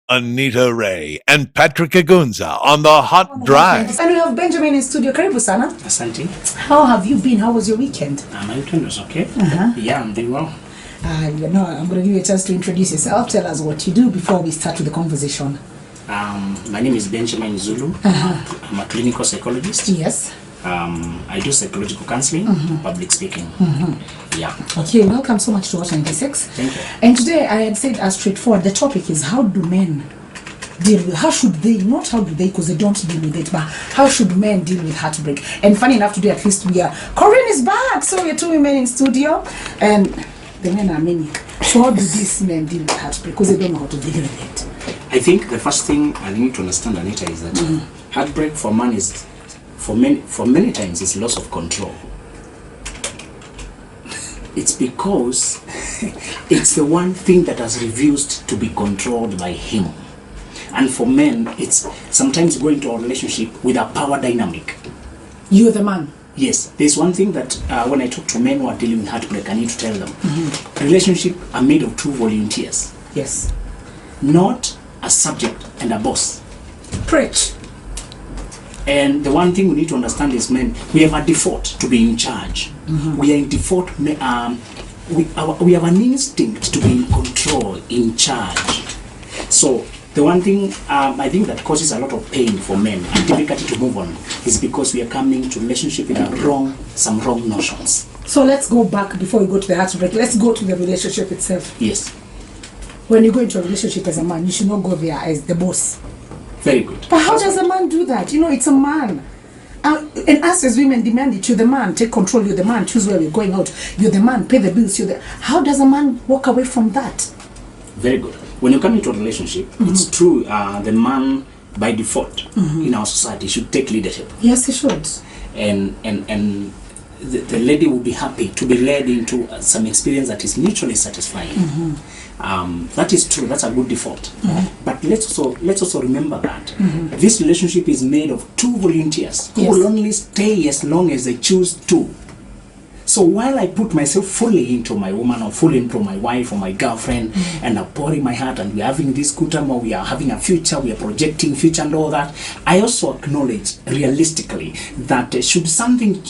Annitah Reay and Patrick Igunza on the Hot Drive. And we have Benjamin in studio. Karibu sana. Asante. How have you been? How was your weekend? My weekend was okay. Yeah, I'm doing well. I'm going to give you a chance to introduce yourself. Tell us what you do before we start with the conversation. My name is Benjamin Nzulu. I'm a clinical psychologist. Yes. I do psychological counseling, public speaking. Yeah. Okay, welcome so much to Watch 96. Thank you. And today I had said as straightforward, the topic is how do men deal with, how should they, not how do they, because they don't deal with it, but how should men deal with heartbreak? And funny enough today, at least we are, Corinne is back, so we are two women in studio, and the men are many. So how do these men deal with heartbreak? Because they don't know how to deal with it. I think the first thing I need to understand, Annitah, is that heartbreak for man is, for many times, is loss of control. It's because it's the one thing that has refused to be controlled by him. And for men, it's sometimes going to a relationship with a power dynamic. You're the man. Yes, there's one thing that when I talk to men who are dealing with heartbreak, I need to tell them. Relationships are made of two volunteers. Yes. Not a subject and a boss. Preach. And the one thing we need to understand is, men, we have a default to be in charge. We are in default, we have an instinct to be in control, in charge. So the one thing I think that causes a lot of pain for men and difficulty to move on is because we are coming to relationship with some wrong notions. So let's go back before we go to the heartbreak. Let's go to the relationship itself. Yes. When you go into a relationship as a man, you should not go there as the boss. Very good. But how does a man do that? You know, it's a man. And us as women demand it. You're the man. Take control. You're the man. Choose where we're going out. You're the man. Pay the bills. How does a man walk away from that? Very good. When you come into a relationship, it's true. The man, by default, in our society, should take leadership. Yes, he should. And the lady will be happy to be led into some experience that is mutually satisfying. That is true. That's a good default. But let's also remember that this relationship is made of two volunteers who will only stay as long as they choose to. So while I put myself fully into my woman or fully into my wife or my girlfriend and I'm pouring my heart and we're having this good time or we are having a future, we are projecting future and all that, I also acknowledge realistically that should something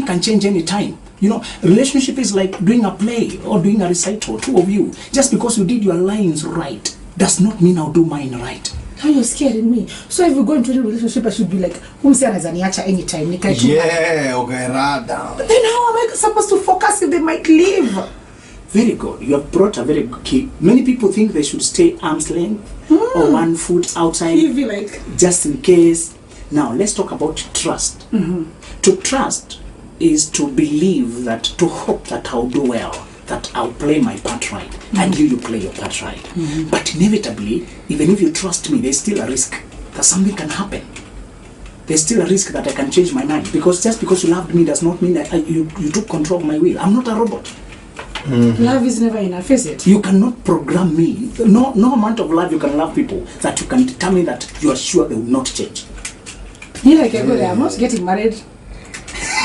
can change any time. You know, relationship is like doing a play or doing a recital, two of you. Just because you did your lines right does not mean I'll do mine right. Now you're scaring me. So if we go into a relationship, I should be like, anytime. Yeah, okay, rada. But then how am I supposed to focus if they might leave? Very good. You have brought a very good key. Many people think they should stay arm's length or 1 foot outside. You feel like, just in case. Now let's talk about trust. To trust is to believe that, to hope that I'll do well, that I'll play my part right, and you play your part right. But inevitably, even if you trust me, there's still a risk that something can happen. There's still a risk that I can change my mind, because just because you loved me does not mean that you took control of my will. I'm not a robot. Love is never enough, is it? You cannot program me. No amount of love you can love people that you can determine that you are sure they will not change. I'm not getting married.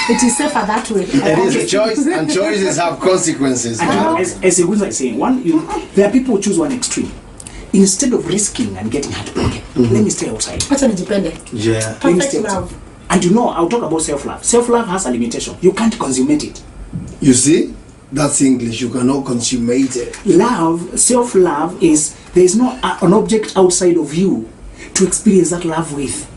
It is safer that way. It is a choice, and choices have consequences. As Igunza is saying, there are people who choose one extreme. Instead of risking and getting heartbroken, let me stay outside. Yeah. Perfect love. And you know, I'll talk about self-love. Self-love has a limitation. You can't consummate it. You see? That's English. You cannot consummate it. Love, self-love is, there is no an object outside of you to experience that love with.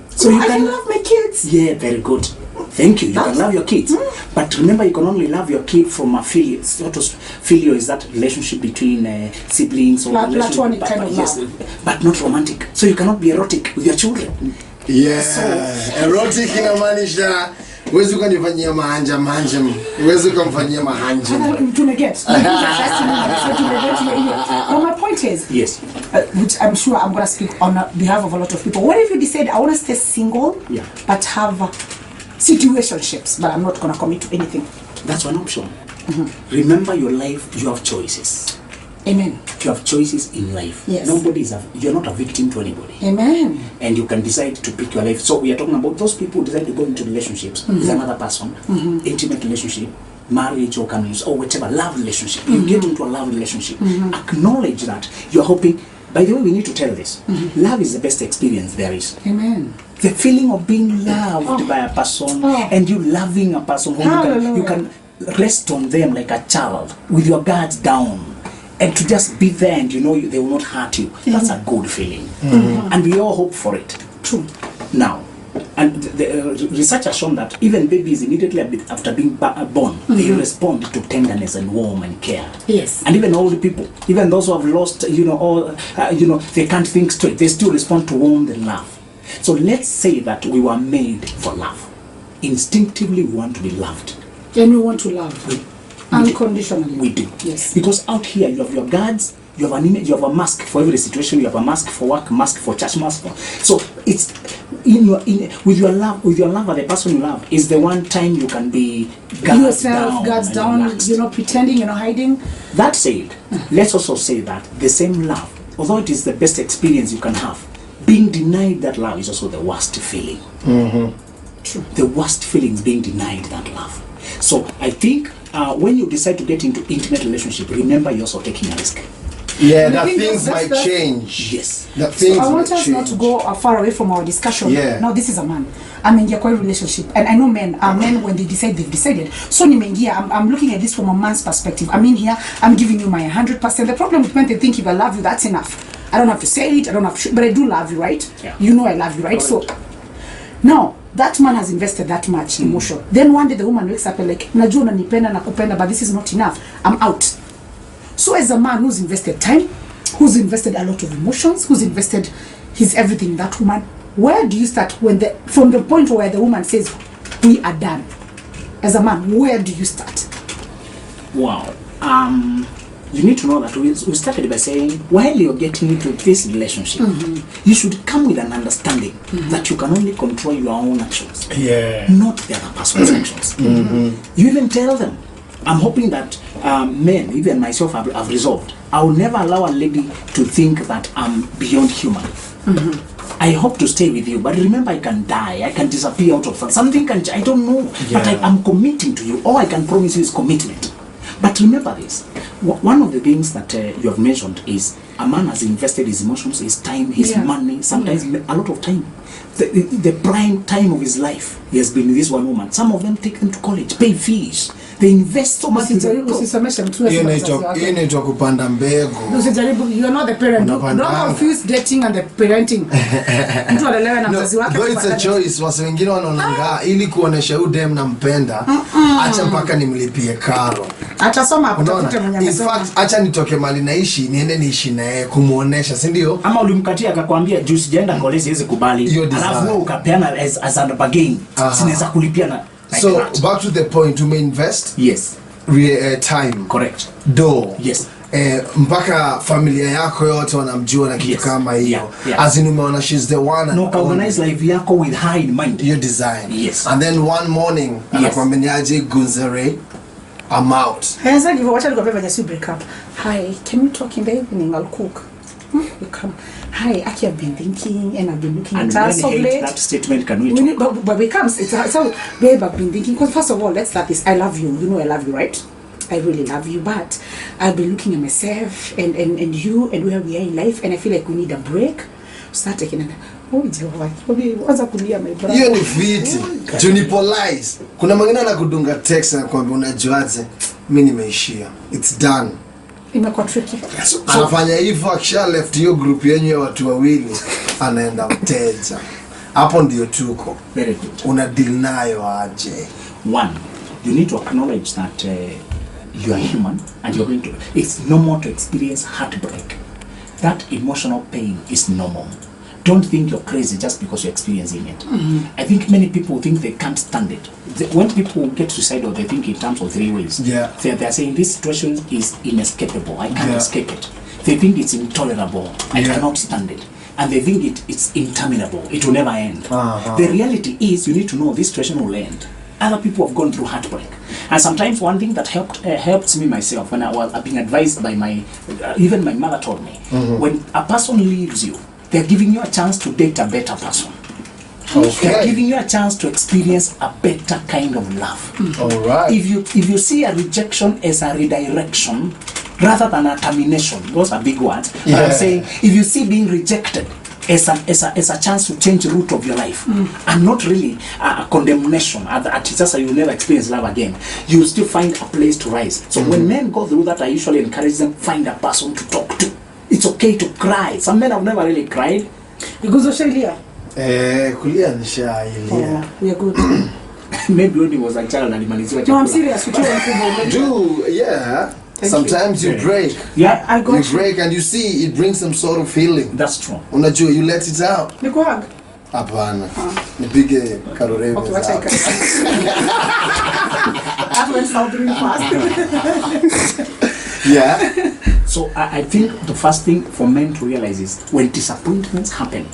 So I can love my kids. Yeah, very good. Thank you. You can love your kids. But remember, you can only love your kid from a filial. Filial is that relationship between siblings or platonic kind of love. But not romantic. So you cannot be erotic with your children. Yeah. Erotic inamaanisha huwezi ukanifanyia mahanja huwezi ukamfanyia mahanja. Well, my point is, yes, which I'm sure I'm going to speak on behalf of a lot of people. What if you decide I want to stay single, but have situationships, but I'm not going to commit to anything? That's one option. Remember, your life, you have choices. Amen. You have choices in life. Yes. You're not a victim to anybody. Amen. And you can decide to pick your life. So we are talking about those people who decide to go into relationships with another person, intimate relationship, marriage or communion or whatever, love relationship. You get into a love relationship. Acknowledge that you're hoping By the way, we need to tell this. Love is the best experience there is. Amen. The feeling of being loved by a person and you loving a person who you can rest on them like a child with your guards down and to just be there and you know they will not hurt you. That's a good feeling. And we all hope for it. True. Now, and the research has shown that even babies immediately after being born, they respond to tenderness and warmth and care. Yes. And even old people, even those who have lost, they can't think straight, they still respond to warmth and love. So let's say that we were made for love. Instinctively, we want to be loved. And we want to love unconditionally. We do. Yes. Because out here, you have your guards, you have an image, you have a mask for every situation, you have a mask for work, mask for church, mask for... So it's with your love for the person you love is the one time you can be guards down, pretending, hiding. That said, let's also say that the same love, although it is the best experience you can have, being denied that love is also the worst feeling. True. The worst feeling is being denied that love. So I think when you decide to get into intimate relationship, remember you're also taking a risk. Yeah, that things might change. Yes. That things I want might us change. not to go far away from our discussion. Yeah. Now this is a man. I'm in a relationship, and I know men when they decide, they've decided. So I'm looking at this from a man's perspective. I'm in here, I'm giving you my 100%. The problem with men, they think if I love you, that's enough. I don't have to say it, I don't have to, but I do love you, right? Yeah. You know I love you, right? Correct. So now that man has invested that much emotion. Then one day the woman wakes up and like, najua unanipenda nakupenda, but this is not enough. I'm out. So as a man who's invested time, who's invested a lot of emotions, who's invested his everything in that woman, where do you start from the point where the woman says, we are done? As a man, where do you start? Wow. You need to know that we started by saying, while you're getting into this relationship, you should come with an understanding that you can only control your own actions, not the other person's actions. You even tell them, I'm hoping that men, even myself, have resolved. I will never allow a lady to think that I'm beyond human. I hope to stay with you, but remember I can die, I can disappear out of something can, I don't know, but I'm committing to you. All I can promise you is commitment. But remember this, one of the things that you have mentioned is a man has invested his emotions, his time, his money, sometimes a lot of time. The prime time of his life, he has been with this one woman. Some of them take them to college, pay fees. They invest so much. Hiyo inaitwa kupanda mbegu. You are not the parent. Don't confuse dating and the parenting. Mtu analelewa na mzazi wake. But it's a choice. Wase wengine wanaonanga ili kuonesha huyu dem nampenda, acha mpaka nimlipie karo. Atasoma akutafute mwenye amesoma. In fact, acha nitoke mali naishi, niende niishi naye kumuonesha, si ndio? Ama ulimkatia akakwambia juu sijaenda college siwezi kubali. Alafu wewe ukapeana as a bargain. Sinaweza kulipia na like so that. Back to the point, you may invest time, correct, do mpaka familia yako yote wanamjua na kitu kama hiyo, as in umeona she's the one, no, organize life yako with high in mind, your design, and then one morning anakwambiaje Igunza Reay, I'm out. Has I give what I got just break up. Hi, can we talk in the evening? I'll cook. You come. Hi, Aki, I've been thinking and I've been looking at us of late. That statement can we talk? But it comes. It's so, babe, I've been thinking. Because first of all, let's start this. I love you. You know I love you, right? I really love you. But I've been looking at myself and you and where we are in life, and I feel like we need a break. Start taking a... Oh, waza kulia my brother. Hiyo ni fiti. Junipolize. Kuna mwingine anakudunga text na kwambia unajuaje? Mimi nimeishia. It's done. Imekuwa tricky. Anafanya hivyo akisha left hiyo group yenyu ya watu wawili, anaenda mteja. Hapo ndio tuko. Very good. Una deal nayo aje? One, you need to acknowledge that you are human and you're going to... It's normal to experience heartbreak. That emotional pain is normal. Don't think you're crazy just because you're experiencing it. I think many people think they can't stand it. When people get suicidal, they think in terms of three ways. They're saying this situation is inescapable. I can't escape it. They think it's intolerable. I cannot stand it. And they think it's interminable. It will never end. The reality is, you need to know this situation will end. Other people have gone through heartbreak. And sometimes one thing that helped me myself when I was being advised by even my mother told me, when a person leaves you, they're giving you a chance to date a better person. They're giving you a chance to experience a better kind of love. All right. If you see a rejection as a redirection, rather than a termination. Those are big words. But Yeah. I'm saying, if you see being rejected as a chance to change the route of your life, and not really a condemnation, at just you will never experience love again, you will still find a place to rise. So when men go through that, I usually encourage them, find a person to talk to. It's okay to cry. Some men have never really cried. Igunza Shelia. Kulia nishailia. We are good. Maybe when he was a child and he managed to No, I'm serious. We Do, yeah. Thank Sometimes you break. Yeah, I got You you. break and you see it brings some sort of feeling. that's true. Unajua, you let it out. Nikuhag. Hapana. Nipige karoreve Okay, what zako. That went south really fast. Yeah. So I think the first thing for men to realize is when disappointments happen,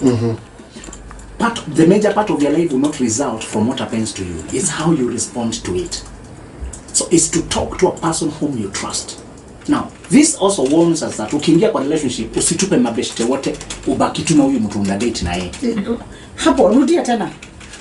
the major part of your life will not result from what happens to you. It's how you respond to it. So it's to talk to a person whom you trust. Now, this also warns us that ukiingia kwa relationship, usitupe mabeshte wote, ubaki tu na huyu mtu una date na yeye. Hapo, rudia tena.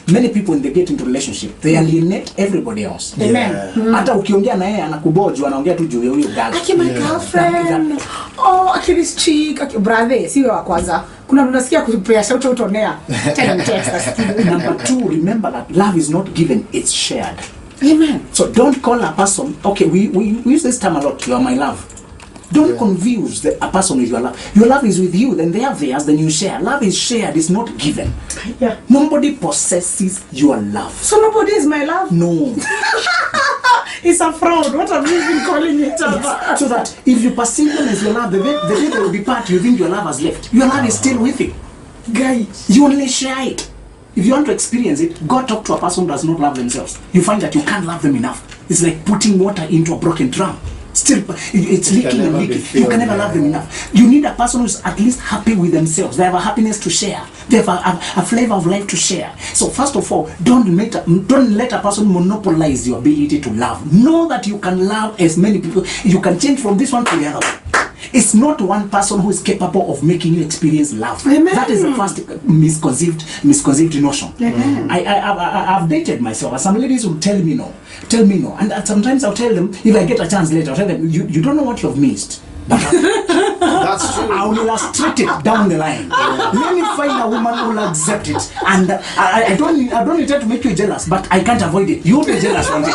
Many people when they get into relationship, they alienate everybody else. Amen. Hata ukiongea na yeye anakuboju, anaongea tu juu ya huyo girl. Aki my girlfriend. Oh, aki this chick. Aki brother, siwe wa kwanza. Kuna mtu nasikia kupea shout out onea. Tell me text us. Number two, remember that love is not given, it's shared. Amen. So don't call a person, okay, we use this term a lot, you are my love. Don't confuse a person with your love. Your love is with you, then they have theirs, then you share. Love is shared, it's not given. Yeah. Nobody possesses your love. So nobody is my love? No. It's a fraud. What have we been calling each other? So that if you perceive them as your love, the day they will depart, you think your love has left. Your love is still with you. Guys. You only share it. If you want to experience it, go talk to a person who does not love themselves. You find that you can't love them enough. It's like putting water into a broken drum. Still, it's leaking and leaking. You can never love them enough. You need a person who's at least happy with themselves. They have a happiness to share. They have a flavor of life to share. So first of all, don't let a person monopolize your ability to love. Know that you can love as many people. You can change from this one to the other one. It's not one person who is capable of making you experience love. Amen. That is the first misconceived notion. Amen. I've dated myself, and some ladies will tell me no, and sometimes I'll tell them, if I get a chance later, I'll tell them, you don't know what you've missed. But That's true. I will illustrate it down the line. Let me find a woman who will accept it, and I don't intend to make you jealous, but I can't avoid it. You'll be jealous one day.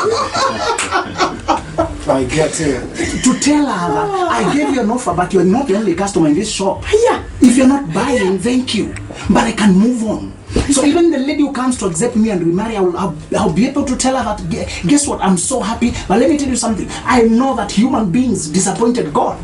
I get it. To tell her that I gave you an offer, but you're not the only customer in this shop. Yeah. If you're not buying, thank you, but I can move on. So even the lady who comes to accept me and remarry, I'll be able to tell her that, guess what, I'm so happy, but let me tell you something. I know that human beings disappointed God,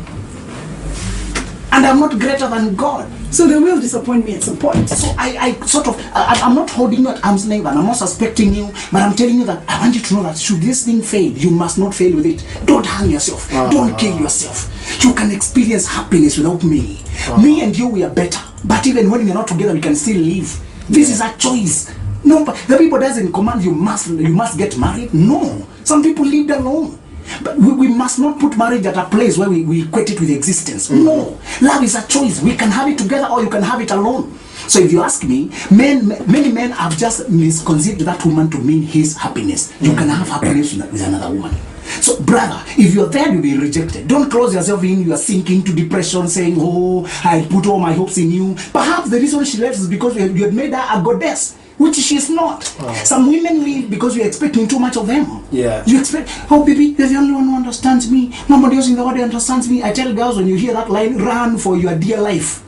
and I'm not greater than God. So they will disappoint me at some point. So I'm not holding you at arm's length, and I'm not suspecting you, but I'm telling you that I want you to know that should this thing fail, you must not fail with it. Don't hang yourself. Don't kill yourself. You can experience happiness without me. Me and you, we are better. But even when we're not together, we can still live. This is a choice. No, but the people doesn't command you must get married. No. Some people lived alone. But we must not put marriage at a place where we equate it with existence. No. Love is a choice. We can have it together or you can have it alone. So if you ask me, many men have just misconceived that woman to mean his happiness. You can have happiness with another woman. So brother, if you're there, you'll be rejected. Don't close yourself in. You are sinking to depression saying, oh, I put all my hopes in you. Perhaps the reason she left is because you had made her a goddess, which she's not. Some women leave because you're expecting too much of them. Yeah. You expect, oh baby, you're the only one who understands me. Nobody else in the world understands me. I tell girls, when you hear that line, run for your dear life.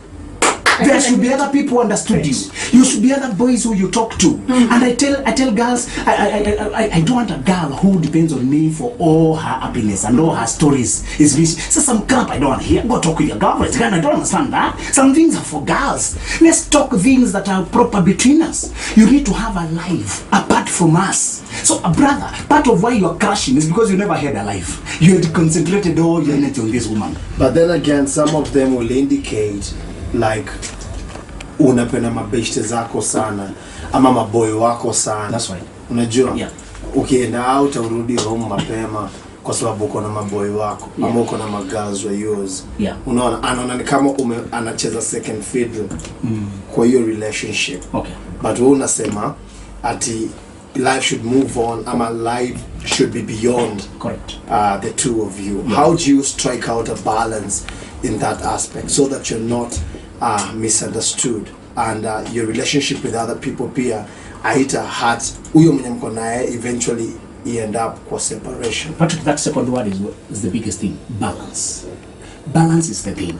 There should be other people who understood you. You should be other boys who you talk to. And I tell girls, I don't want a girl who depends on me for all her happiness and all her stories. So some crap I don't want to hear. Go talk with your girlfriend. I don't understand that. Some things are for girls. Let's talk things that are proper between us. You need to have a life apart from us. So brother, part of why you're crashing is because you never had a life. You had concentrated all your energy on this woman. But then again, some of them will indicate like unapenda mabeshte zako sana ama maboy wako sana. That's right. Unajua? Yeah. Ukienda out urudi home mapema kwa sababu uko na maboy wako ama uko na magirls wa yours. Yeah. Unaona anaona ni kama anacheza second fiddle kwa hiyo relationship. Okay. But wewe unasema ati life should move on, my life should be beyond Correct. The two of you. How do you strike out a balance in that aspect so that you're not misunderstood and your relationship with other people pia haita hurt huyo mwenye mko naye eventually end up kwa separation? But that second word is the biggest thing. Balance. Balance is the thing.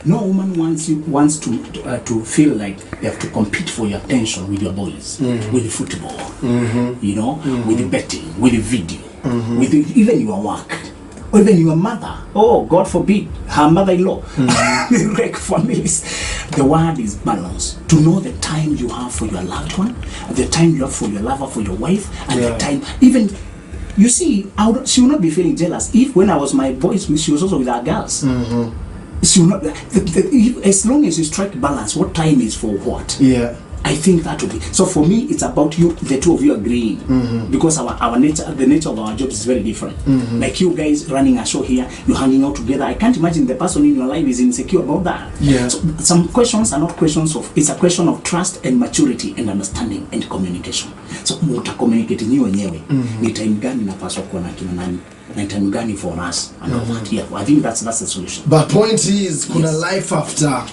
No woman wants to feel like they have to compete for your attention with your boys, with the football, you know, with the betting, with the video, with even your work, or even your mother. Oh, God forbid, her mother-in-law. The wreck families. The word is balance. To know the time you have for your loved one, the time you have for your lover, for your wife, and the time even. You see, she will not be feeling jealous if when I was my boys, she was also with our girls. She will not. As long as you strike balance, what time is for what? Yeah. I think that will be. So for me, it's about you, the two of you agreeing, because our nature, the nature of our jobs is very different. Like you guys running a show here, you're hanging out together. I can't imagine the person in your life is insecure about that. Yeah. So some questions are not questions of. It's a question of trust and maturity and understanding and communication. So muta communicate ni wenyewe. Ni time gani napaswa kuwa na kina nani? Na time gani for us? And all that. Yeah. I think that's the solution. But point is, kuna life after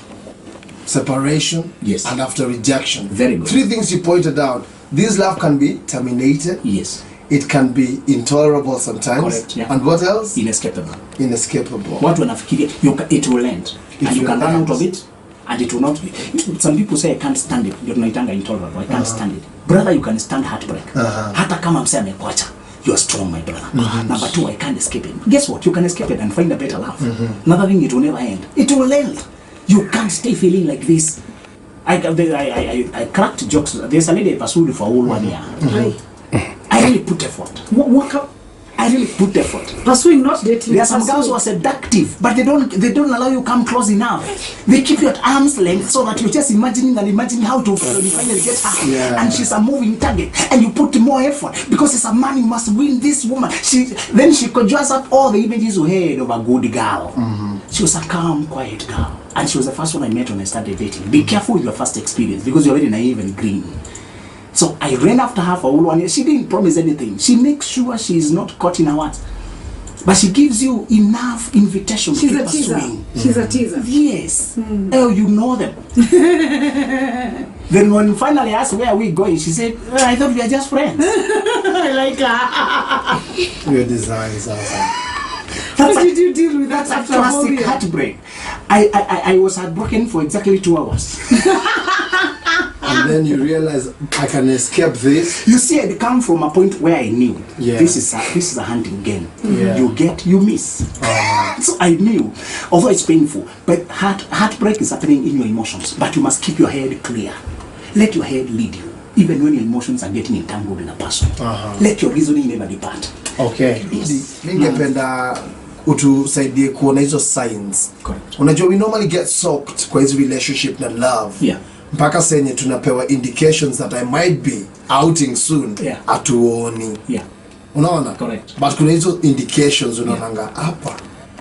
separation, yes, and after rejection. Very good. 3 things you pointed out. This love can be terminated. Yes. It can be intolerable sometimes. Correct, yeah. And what else? Inescapable. Inescapable. What wanafikiria, it will end. And you can run out of it, and it will not be. Some people say I can't stand it. You're not intolerable. I can't stand it. Brother, you can stand heartbreak. Hata kama msee amekuacha. You are strong, my brother. Number 2, I can't escape it. Guess what? You can escape it and find a better love. Another thing, it will never end. It will end. You can't stay feeling like this. I cracked jokes. There's a lady I pursued for all 1 year. I really put effort. I really put effort. Pursuing, not dating. There are some girls who are seductive, but they don't allow you come close enough. They keep you at arm's length so that you're just imagining how to finally get her. Yeah. And she's a moving target, and you put more effort because as a man you must win this woman. Then she conjures up all the images you had of a good girl. She was a calm, quiet girl, and she was the first one I met when I started dating. Be careful with your first experience because you're very naive and green. So I ran after her for all 1 year. She didn't promise anything. She makes sure she is not caught in her words. But she gives you enough invitation to keep pursuing. She's a teaser. Yes. Oh, you know them. Then when finally I asked where are we going, she said, I thought we are just friends. I like her. Your design is awesome. How did you deal with that That's after a a whole classic year? heartbreak. I was heartbroken for exactly 2 hours. And then you realize I can escape this. You see, I come from a point where I knew this is a hunting game. Yeah. You get, you miss. So I knew, although it's painful, but heartbreak is happening in your emotions. But you must keep your head clear. Let your head lead you, even when your emotions are getting entangled in a person. Let your reasoning never depart. Okay. Yes. Ningependa utusaidie kuona hizo signs. Correct. Unajua we normally get soaked kwa hizo relationship na love. Yeah. Mpaka senye tunapewa indications that I might be outing soon. Yeah. Atuoni. Yeah. Unaona? Correct. But kuna hizo indications unaonanga hapa.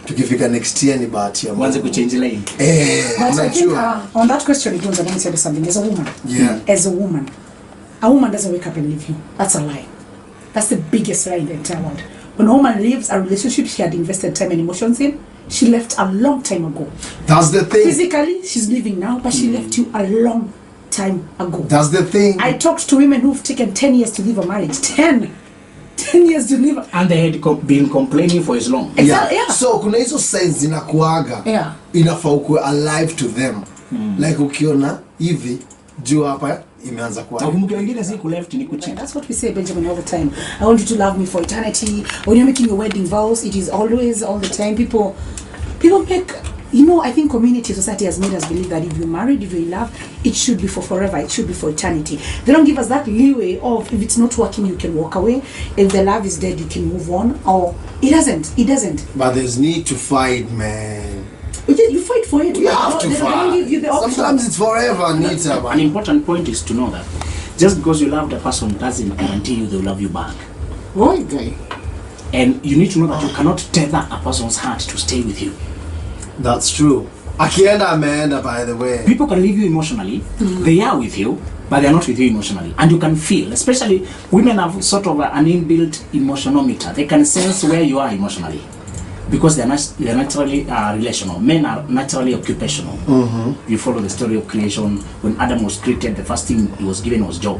Tukifika next year ni bahati ya Once you change lane. But I think on that question, Igunza, let me say something. As a woman, as a woman doesn't wake up and leave you. That's a lie. That's the biggest lie in the entire world. When a woman leaves a relationship she had invested time and emotions in, she left a long time ago. That's the thing. Physically, she's leaving now, but she left you a long time ago. That's the thing. I talked to women who've taken 10 years to leave a marriage. 10 years to leave. And they had been complaining for as long. Exactly, yeah. So kuna hizo signs zinakuaga. Yeah. Inafaa ukuwe alive to them. Like ukiona hivi juu hapa imeanza kuwa. That's what we say, Benjamin, all the time. I want you to love me for eternity. When you're making your wedding vows, it is always, all the time. People make, I think community, society has made us believe that if you're married, if you're in love, it should be for forever, it should be for eternity. They don't give us that leeway of if it's not working, you can walk away. If the love is dead, you can move on. Or it doesn't. But there's need to fight, man. You fight for it. You have to They don't fight. give you the option. Sometimes it's forever, Annitah. An important point is to know that just because you love the person doesn't guarantee you they'll love you back. Right, guy. And you need to know that you cannot tether a person's heart to stay with you. That's true. Akienda ameenda, by the way. People can leave you emotionally. They are with you, but they are not with you emotionally. And you can feel, especially women have sort of an inbuilt emotionometer. They can sense where you are emotionally. Because they're naturally relational. Men are naturally occupational. You follow the story of creation. When Adam was created, the first thing he was given was job.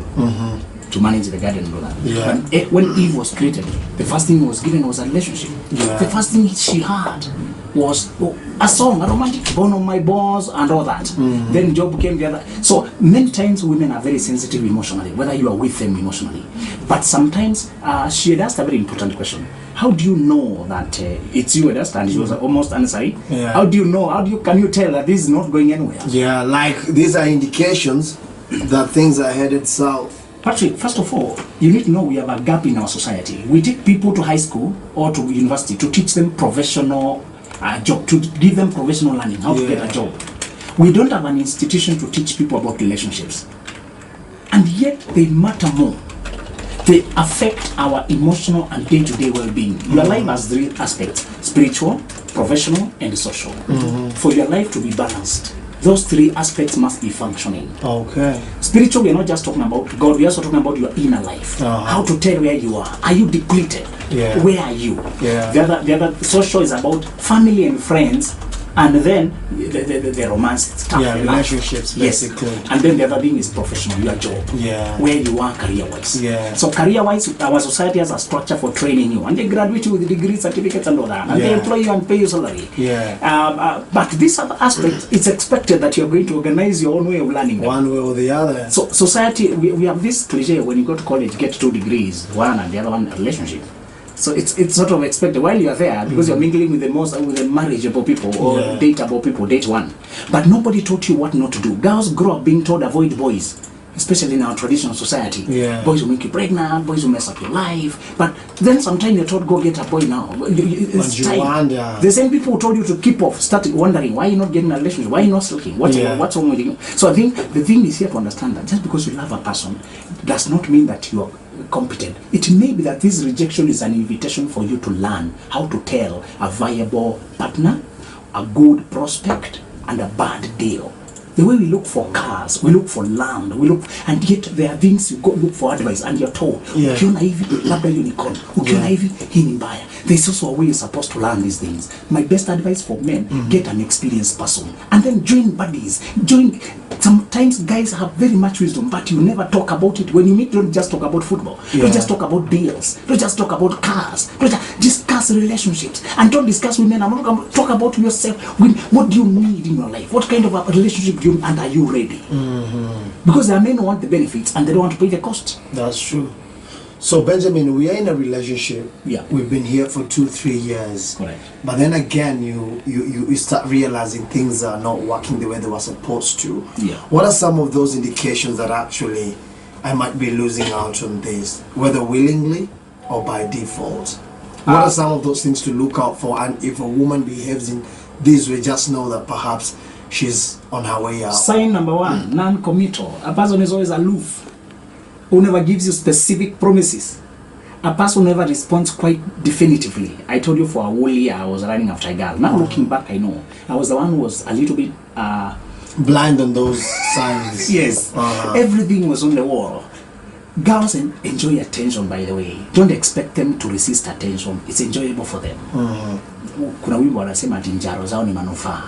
To manage the garden and all that. Yeah. When Eve was created, the first thing he was given was a relationship. Yeah. The first thing she had was a song, a romantic bone on my bones and all that. Then Job came the other. So many times women are very sensitive emotionally, whether you are with them emotionally. But sometimes she had asked a very important question. How do you know that it's you, and she was almost unnecessary? Yeah. How do you know? Can you tell that this is not going anywhere? Yeah, like these are indications that things are headed south. Patrick, first of all, you need to know we have a gap in our society. We take people to high school or to university to teach them professional job, to give them professional learning, how to get a job. We don't have an institution to teach people about relationships. And yet they matter more. They affect our emotional and day-to-day well-being. Your life has three aspects: spiritual, professional, and social. For your life to be balanced, those three aspects must be functioning. Okay. Spiritual, we are not just talking about God, we are also talking about your inner life. How to tell where you are. Are you depleted? Yeah. Where are you? Yeah. The other social is about family and friends, and then the romance stuff. Yeah, the life. relationships, Yes. basically. And then the other thing is professional, your job. Yeah. Where you are career-wise. Yeah. So career-wise, our society has a structure for training you, and they graduate you with degrees, certificates, and all that, and they Yeah. employ you and pay you salary. Yeah. But this other aspect, it's expected that you're going to organize your own way of learning. One way or the other. So society, we have this cliche: when you go to college, get 2 degrees, one and the other one a relationship. So it's sort of expected while you're there, because you're mingling with the marriageable people or dateable people, date one. But nobody taught you what not to do. Girls grow up being told avoid boys, especially in our traditional society. Yeah. Boys will make you pregnant, boys will mess up your life. But then sometimes you're told, go get a boy now. It's you time. wonder. The same people who told you to keep off start wondering why you're not getting a relationship, why you're not sleeping, what's wrong with you. So I think the thing is here to understand that just because you love a person does not mean that you are competent. It may be that this rejection is an invitation for you to learn how to tell a viable partner, a good prospect, and a bad deal. The way we look for cars, we look for land, and yet there are things you go look for advice and you're told, ukiona hivi labda unicorn, ukiona hivi hii ni mbaya. There's also a way you're supposed to learn these things. My best advice for men, get an experienced person and then join buddies. Sometimes guys have very much wisdom, but you never talk about it. When you meet, don't just talk about football. Don't just talk about deals. Don't just talk about cars. Don't just discuss relationships. And don't discuss women. I'm not going to talk about yourself. What do you need in your life? What kind of a relationship do you, and are you ready? Because there are men who want the benefits and they don't want to pay the cost. That's true. So Benjamin, we are in a relationship. Yeah. We've been here for 2-3 years. Correct. But then again, you start realizing things are not working the way they were supposed to. Yeah. What are some of those indications that actually I might be losing out on this, whether willingly or by default? What are some of those things to look out for? And if a woman behaves in this way, just know that perhaps she's on her way out. Sign number 1, non-committal. A person is always aloof, who never gives you specific promises. A person who never responds quite definitively. I told you for a whole year I was running after a girl. Now looking back, I know I was the one who was a little bit blind on those signs. Yes. Everything was on the wall. Girls enjoy attention, by the way. Don't expect them to resist attention. It's enjoyable for them. Kuna wimbo wanasema ati njaro zao ni manufaa.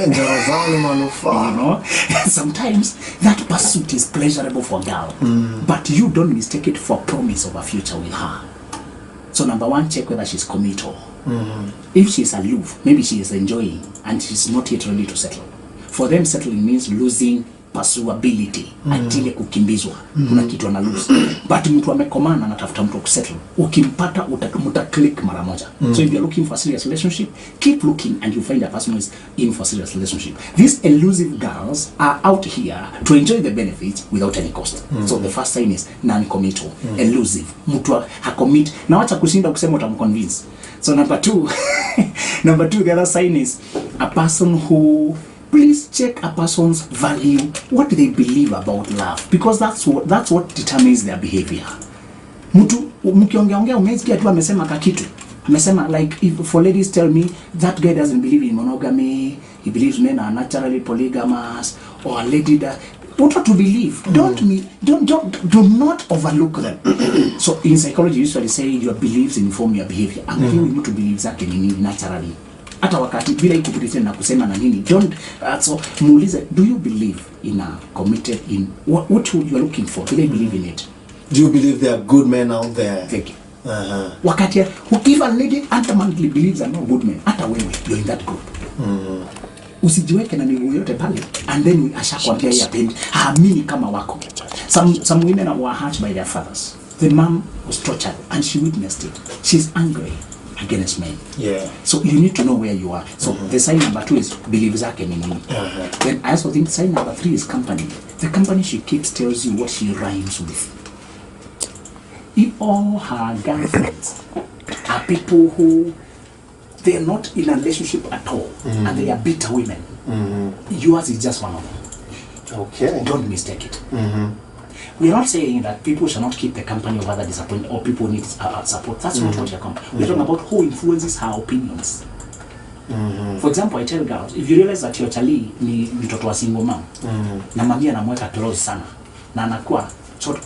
Njaro zao ni manufaa. You know? Sometimes that pursuit is pleasurable for a girl. But you don't mistake it for promise of a future with her. So number 1, check whether she's committal. If she's aloof, maybe she is enjoying and she's not yet ready to settle. For them, settling means losing pursuability until kukimbizwa. Kuna kitu ana lose. But mtu amekomana anatafuta mtu kusettle. Ukimpata muta click mara moja. So if you're looking for a serious relationship, keep looking and you find a person who is in for a serious relationship. These elusive girls are out here to enjoy the benefits without any cost. So the first sign is non-committal, elusive. Mtu hacommit. Na wacha kushinda kusema utamconvince. So number 2, the other sign is a person who, please check a person's value, what they believe about love, because that's what determines their behavior. Mtu mkiongea umesikia tu amesema kakitu, Amesema like if for ladies tell me that guy doesn't believe in monogamy, he believes men are naturally polygamous, or a lady that what to believe. Do not overlook them. So in psychology you usually say your beliefs inform your behavior. I'm giving you to believe zake ni naturally. Hata wakati bila ikupretend na kusema na nini. Don't so muulize, do you believe in a committed in what you are looking for? Do they believe in it? Do you believe there are good men out there? Thank you. Wakati if a lady adamantly believes are not good men, hata wewe you're in that group. Usijiweke na miguu yote pale and then ashakwambia yeye apendi haamini kama wako. Some women were hurt by their fathers. The mom was tortured and she witnessed it. She's angry against men. Yeah. So you need to know where you are. So the sign number 2 is believe zake ni nini. Then I also think sign number 3 is company. The company she keeps tells you what she rhymes with. If all her girlfriends are people who they are not in a relationship at all, and they are bitter women, yours is just one of them. Okay. Don't mistake it. We are not saying that people shall not keep the company of other disappointed or people need support. That's not what you're talking about. We're talking about who influences her opinions. For example, I tell girls, if you realize that your chali ni mtoto wa single mom, na mami anamweka close sana, na anakuwa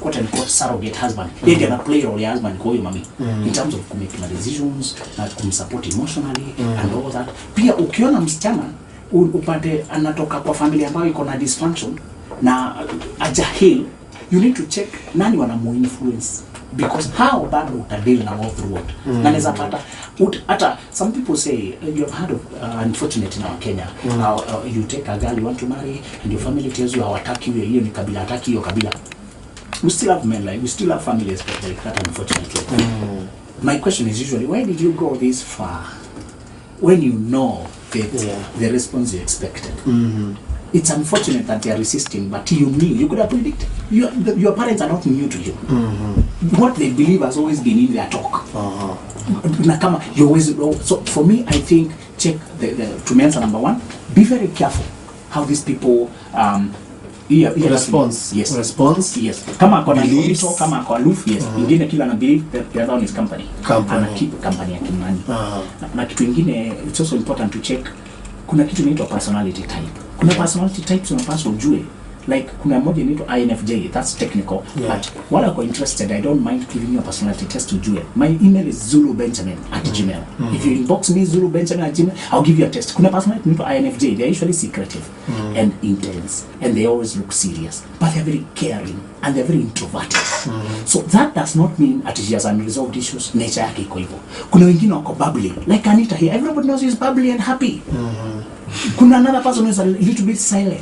quote and quote surrogate husband, yeye ana play role ya husband kwa huyo mami in terms of making decisions na kumsupport emotionally and all that. Pia ukiona msichana upate anatoka kwa familia ambayo iko na dysfunction na ajahil, you need to check nani wanamu influence, because how bado utadeal na all throughout. Na naweza pata hata some people say you have heard of unfortunate in our Kenya, you take a girl you want to marry and your family tells you hawataki hiyo ni kabila, hataki hiyo kabila. We still have men like we still have families like that, unfortunately. My question is usually, why did you go this far when you know that the response you expected? It's unfortunate that they are resisting, but you knew, you could have predicted. Your parents are not new to you. What they believe has always been in their talk. Nakama, you always. So for me, I think check to answer number 1, be very careful how these people response. Yes. Response. Yes. Kama kwa nilito, kama kwa aloof, yes. Ingine kila na believe the other one is company. Ana keep company ya kimani. Na kitu ingine, it's also important to check, kuna kitu inaitwa personality type. Kuna personality types unapaswa ujue. Like kuna moja inaitwa INFJ, that's technical. But while I'm interested, I don't mind giving you a personality test to ujue. My email is Nzulu Benjamin @gmail. If you inbox me Nzulu Benjamin @gmail, I'll give you a test. Kuna personality inaitwa INFJ, they're usually secretive and intense, and they always look serious, but they're very caring and they're very introverted. So that does not mean that she has unresolved issues, nature yake iko hivyo. Kuna wengine wako bubbly, like Annitah here, everybody knows he's bubbly and happy. Kuna another person who is a little bit silent,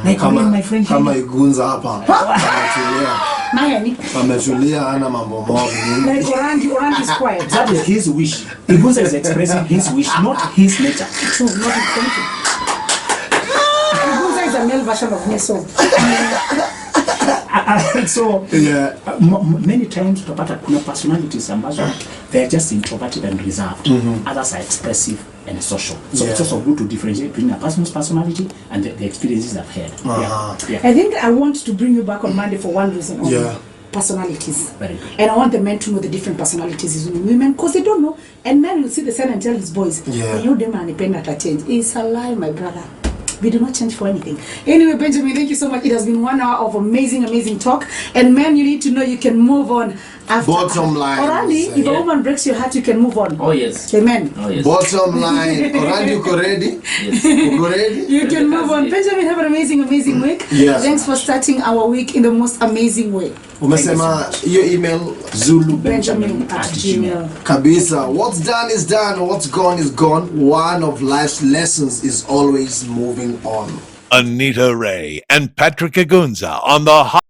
like me and my friend kama Igunza hapa ametulia. Naya ni Ametulia, ana mambo mengi. like Orange is quiet. That is his wish. Igunza is expressing his wish, not his nature. So not intention. Igunza is a male version of me, so. So many times utapata kuna personalities ambazo they are just introverted and reserved. Others are expressive and social. So it's also good to differentiate between a person's personality and the experiences I've had. I think I want to bring you back on Monday for one reason. Personalities. Very good. And I want the men to know the different personalities in women, because they don't know. And men will see the son and tell his boys, you them and depend to change. It's a lie, my brother. We do not change for anything. Anyway, Benjamin, thank you so much. It has been 1 hour of amazing talk. And men, you need to know you can move on after. Bottom line. Orandi, if a woman breaks your heart, you can move on. Oh yes. Amen. Oh yes. Bottom line. Orandi, you ready? Yes. You ready? You can move on. Benjamin, have an amazing week. Yes. Thanks for starting our week in the most amazing way. Umesema your email Nzulu Benjamin @gmail. Kabisa. What's done is done. What's gone is gone. One of life's lessons is always moving on. Annitah Reay and Patrick Igunza on the